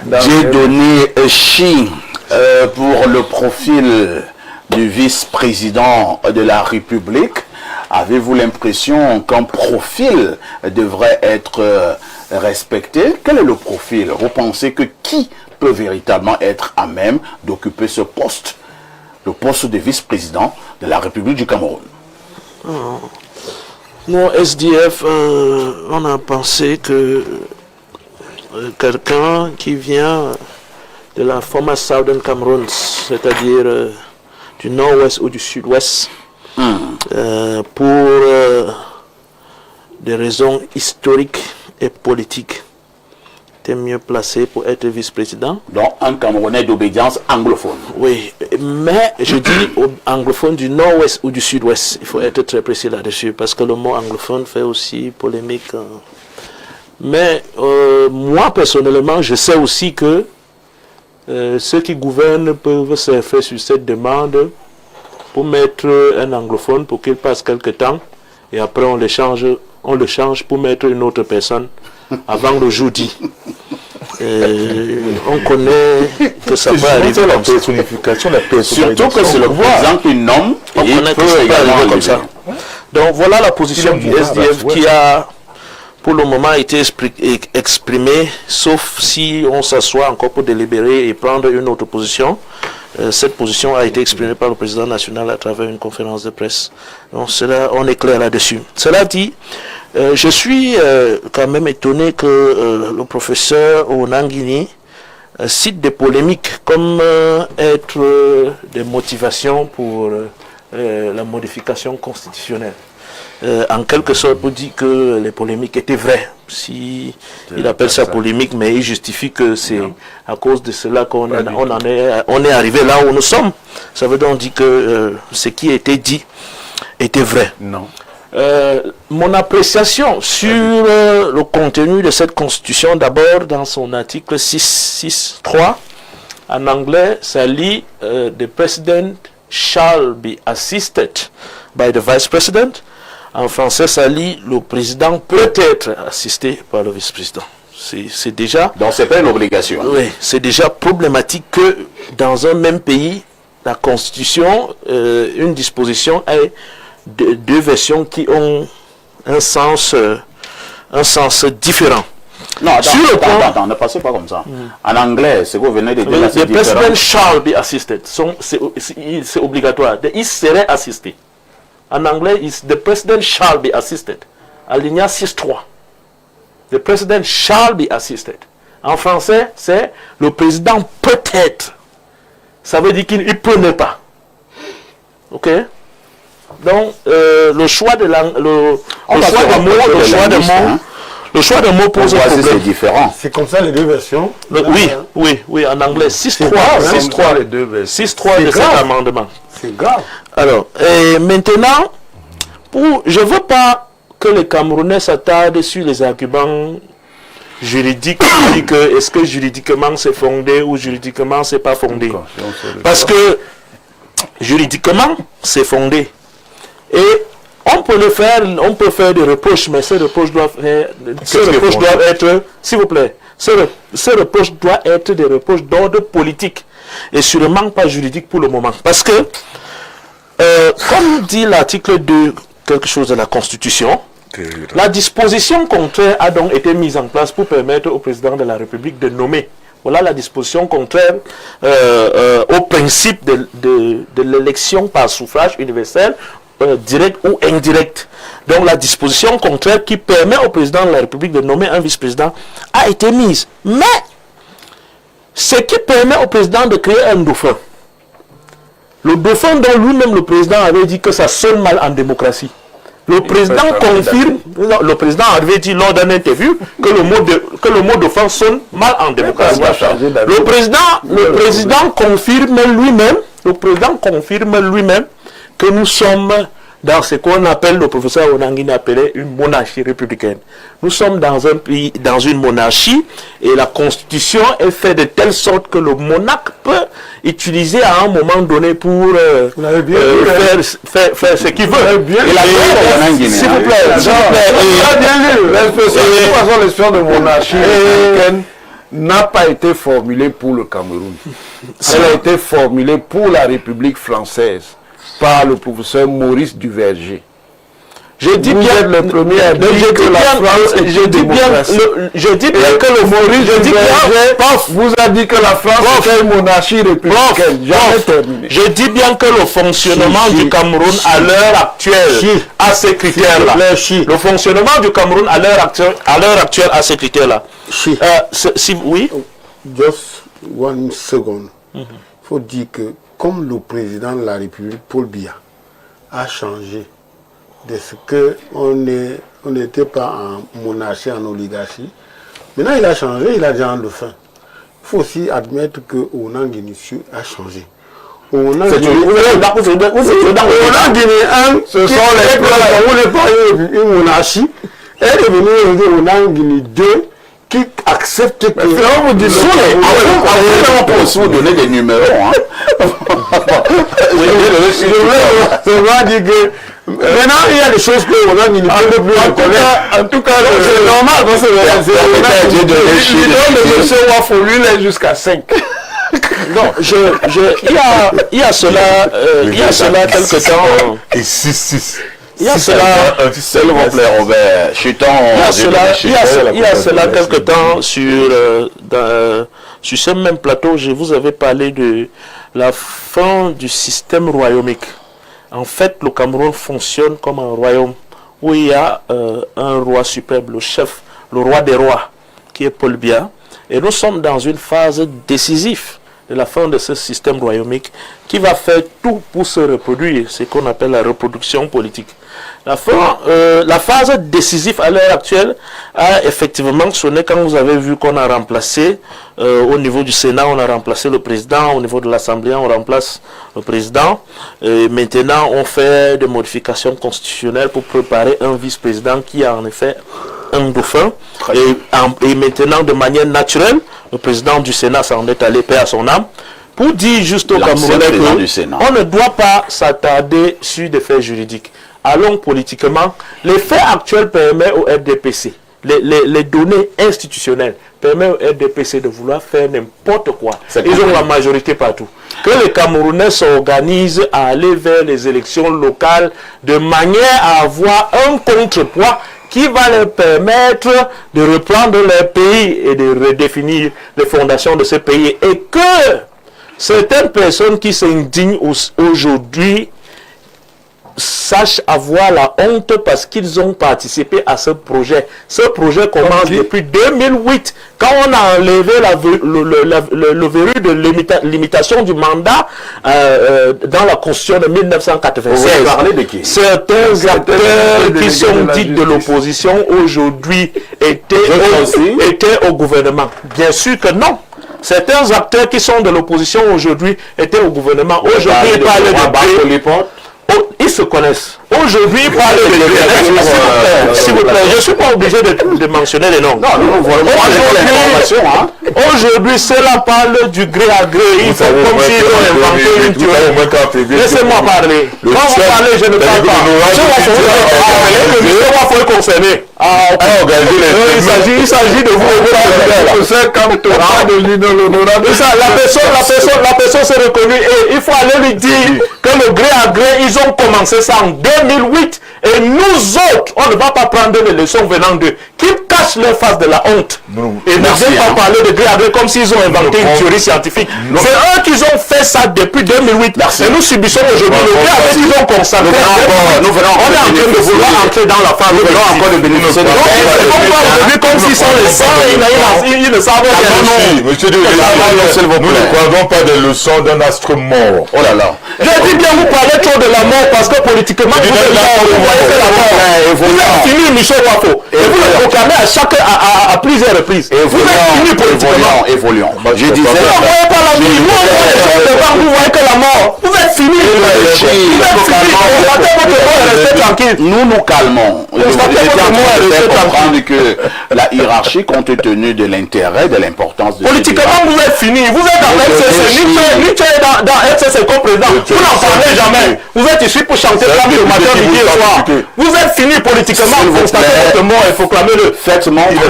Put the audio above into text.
Dieudonné Chi, pour le profil du vice-président de la République, avez-vous l'impression qu'un profil devrait être respecté? Quel est le profil? Vous pensez que qui peut véritablement être à même d'occuper ce poste, le poste de vice-président de la République du Cameroun? Nous, SDF, on a pensé que quelqu'un qui vient de la former Southern Cameroun, c'est-à-dire du nord-ouest ou du sud-ouest, pour des raisons historiques et politiques, était mieux placé pour être vice-président. Donc un Camerounais d'obédience anglophone. Oui, mais je dis anglophone du nord-ouest ou du sud-ouest. Il faut être très précis là-dessus, parce que le mot anglophone fait aussi polémique. Mais moi, personnellement, je sais aussi que ceux qui gouvernent peuvent se faire sur cette demande pour mettre un anglophone pour qu'il passe quelque temps, et après on le change pour mettre une autre personne avant le jour dit. On connaît que ça peut arriver la personnification, la personnalisation. Surtout que c'est le président qui nomme, on connaît que ça peut arriver comme ça. Donc voilà la position du SDF qui a pour le moment été exprimée, sauf si on s'assoit encore pour délibérer et prendre une autre position. Cette position a été exprimée par le président national à travers une conférence de presse. Donc cela, on est clair là-dessus. Cela dit, je suis quand même étonné que le professeur Onangini cite des polémiques comme être des motivations pour la modification constitutionnelle. En quelque sorte, pour dire que les polémiques étaient vraies. Si il appelle ça polémique, mais il justifie que c'est à cause de cela qu'on est arrivé là où nous sommes. Ça veut donc dire que ce qui a été dit était vrai. Non. Mon appréciation sur le contenu de cette constitution, d'abord dans son article 6.3, en anglais, ça lit The President shall be assisted by the Vice President. En français, ça lit le président peut être assisté par le vice-président. C'est déjà... Donc c'est pas une obligation. Oui, c'est déjà problématique que dans un même pays, la constitution, une disposition ait deux versions qui ont un sens différent. Non, attends, ne passez pas comme ça. En anglais, ce que vous venez de dire, c'est différent. The president shall be assisted. C'est obligatoire. Il serait assisté. En anglais, the president shall be assisted. Alinéa 6.3. The president shall be assisted. En français, c'est le président peut-être. Ça veut dire qu'il ne peut ne pas. Ok? Donc, le choix de mots pose un problème. C'est différent. C'est comme ça les deux versions. Oui, en anglais 6.3 les deux versions. 6.3 de cet amendement. C'est grave. Alors, maintenant, je ne veux pas que les Camerounais s'attardent sur les arguments juridiques qui disent que est-ce que juridiquement c'est fondé ou juridiquement c'est pas fondé. Parce que juridiquement c'est fondé. Et on peut faire des reproches, mais ces reproches doivent être, s'il vous plaît, ces reproches doivent être des reproches d'ordre politique et sûrement pas juridique pour le moment. Parce que, comme dit l'article 2, quelque chose de la Constitution, la disposition contraire a donc été mise en place pour permettre au président de la République de nommer. Voilà la disposition contraire au principe de l'élection par suffrage universel, direct ou indirect. Donc la disposition contraire qui permet au président de la République de nommer un vice-président a été mise. Mais ce qui permet au président de créer un dauphin, le dauphin dont lui-même le président avait dit que ça sonne mal en démocratie. Le président confirme, le président avait dit lors d'une interview que le mot dauphin sonne mal en démocratie. Le président confirme lui-même que nous sommes dans ce qu'on appelle, le professeur Onangini appelait une monarchie républicaine. Nous sommes dans un pays, dans une monarchie, et la constitution est faite de telle sorte que le monarque peut utiliser à un moment donné pour faire ce qu'il veut. S'il vous plaît, l'histoire de monarchie républicaine n'a pas été formulée pour le Cameroun. Elle a été formulée pour la République française par le professeur Maurice Duverger. Je dis bien le premier à dire que la France est une démocratie. Je dis bien que le Maurice Duverger vous a dit que la France est une monarchie républicaine. Jamais terminé. Je dis bien que le fonctionnement du Cameroun à l'heure actuelle a ces critères-là. Le fonctionnement du Cameroun à l'heure actuelle a ces critères-là. Oui. Just one second. Il faut dire que comme le président de la République, Paul Biya, a changé de ce qu'on n'était pas en monarchie, en oligarchie. Maintenant, il a changé, il a déjà le fin. Il faut aussi admettre que Onan Guinéen a changé. Onan Guinéen, ce sont les pays une monarchie, est devenu Onan Guinéen 2 qui accepte que... on peut aussi vous donner des numéros. Ça va dire que... Maintenant, il y a des choses que on a mis en tout cas, c'est normal parce que le monsieur Wafo, lui, il est jusqu'à 5. Non, il y a cela quelque temps. Et 6. Il y a cela, s'il vous plaît, Robert, il y a cela quelque temps sur ce même plateau, je vous avais parlé de la fin du système royaumique. En fait, le Cameroun fonctionne comme un royaume où il y a un roi suprême, le chef, le roi des rois, qui est Paul Biya. Et nous sommes dans une phase décisive de la fin de ce système royaumique qui va faire tout pour se reproduire, ce qu'on appelle la reproduction politique. La phase décisive à l'heure actuelle a effectivement sonné quand vous avez vu qu'on a remplacé au niveau du Sénat, on a remplacé le président, au niveau de l'Assemblée, on remplace le président. Et maintenant, on fait des modifications constitutionnelles pour préparer un vice-président qui a en effet un dauphin. Et maintenant, de manière naturelle, le président du Sénat s'en est allé, paix à son âme, pour dire juste au Camerounais qu'on ne doit pas s'attarder sur des faits juridiques. Allons politiquement. Les faits actuels permettent au RDPC, les données institutionnelles permettent au RDPC de vouloir faire n'importe quoi. Ils ont la majorité partout. Que les Camerounais s'organisent à aller vers les élections locales de manière à avoir un contrepoids qui va leur permettre de reprendre leur pays et de redéfinir les fondations de ce pays. Et que certaines personnes qui s'indignent aujourd'hui sachent avoir la honte parce qu'ils ont participé à ce projet. Ce projet commence depuis 2008, quand on a enlevé le verrou de limitation du mandat dans la Constitution de 1996. Vous avez parlé de qui? Certains acteurs qui sont dits de l'opposition aujourd'hui étaient au gouvernement. Bien sûr que non. Certains acteurs qui sont de l'opposition aujourd'hui étaient au gouvernement. Aujourd'hui, ils parlent de... Ils se connaissent. Aujourd'hui, s'il vous plaît, je ne suis pas obligé de mentionner les noms. Aujourd'hui, cela parle du gré à gré. Ils font comme s'ils ont inventé une tuerie. Laissez-moi parler. Quand vous parlez, je ne parle pas. Je vais vous concerner. Il s'agit de vous. La personne s'est reconnue et il faut aller lui dire que le gré à gré, ils ont commencé ça en 2008 et nous autres, on ne va pas prendre les leçons venant d'eux qui cachent leur face de la honte et ne viennent pas parler de gré à gré comme s'ils ont inventé une théorie scientifique. C'est eux qui ont fait ça depuis 2008 et nous subissons aujourd'hui le gré à gré qu'ils ont consacré. On est en train de vouloir entrer dans la phase. Nous venons encore de bénéficier de la comme s'ils sont les saints, ils ne savent pas. Non, monsieur Dieu, nous ne croyons pas des leçons d'un astre mort. Oh là là. Je dis bien, vous parlez trop de la mort parce que politiquement, vous êtes là, vous voyez que la mort. Vous êtes fini, Michel Wafo. Et vous le proclamez à plusieurs reprises. Vous êtes fini politiquement. Évoluons. Je disais. Vous ne voyez pas la vie. Vous voyez que la mort. Vous êtes fini. Vous êtes fini. Tranquille. Nous nous calmons. Vous devez comprendre que la hiérarchie, compte tenu de l'intérêt, de l'importance de politiquement, vous êtes fini. Vous êtes dans FCC. Nietzsche est dans FCC comme président. Vous n'en parlez jamais. Vous êtes ici pour chanter comme le matin, midi et soir. Vous êtes fini politiquement. Constatez votre mort et proclamez-le. Faites-moi